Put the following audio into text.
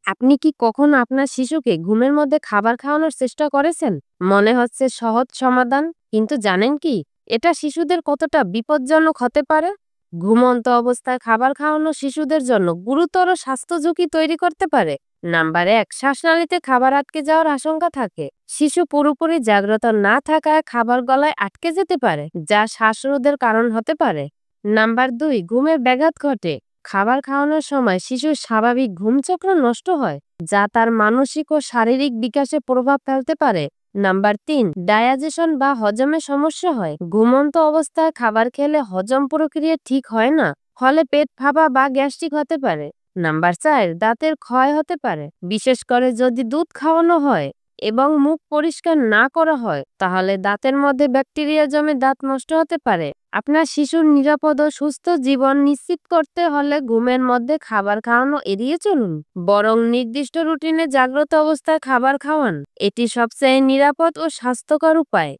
আপনি কি কখনো আপনার শিশুকে ঘুমের মধ্যে খাবার খাওয়ানোর চেষ্টা করেছেন? মনে হচ্ছে সহজ সমাধান, কিন্তু জানেন কি এটা শিশুদের কতটা বিপজ্জনক হতে পারে? ঘুমন্ত অবস্থায় খাবার খাওয়ানো শিশুদের জন্য গুরুতর স্বাস্থ্য ঝুঁকি তৈরি করতে পারে। নাম্বার ১, শ্বাসনালীতে খাবার আটকে যাওয়ার আশঙ্কা থাকে। শিশু পুরোপুরি জাগ্রত না থাকায় খাবার গলায় আটকে যেতে পারে, যা শ্বাসরোধের কারণ হতে পারে। নাম্বার ২, ঘুমের ব্যাঘাত ঘটে। খাবার খাওয়ানোর সময় শিশুর স্বাভাবিক ঘুমচক্র নষ্ট হয়, যা তার মানসিক ও শারীরিক বিকাশে প্রভাব ফেলতে পারে। নাম্বার ৩, ডাইজেশন বা হজমে সমস্যা হয়। ঘুমন্ত অবস্থায় খাবার খেলে হজম প্রক্রিয়া ঠিক হয় না, ফলে পেট ফাঁপা বা গ্যাস্ট্রিক হতে পারে। নাম্বার ৪, দাঁতের ক্ষয় হতে পারে। বিশেষ করে যদি দুধ খাওয়ানো হয় এবং মুখ পরিষ্কার না করা হয়, তাহলে দাঁতের মধ্যে ব্যাকটেরিয়া জমে দাঁত নষ্ট হতে পারে। আপনার শিশুর নিরাপদ ও সুস্থ জীবন নিশ্চিত করতে হলে ঘুমের মধ্যে খাবার খাওয়ানো এড়িয়ে চলুন, বরং নির্দিষ্ট রুটিনে জাগ্রত অবস্থায় খাবার খাওয়ান। এটি সবচেয়ে নিরাপদ ও স্বাস্থ্যকর উপায়।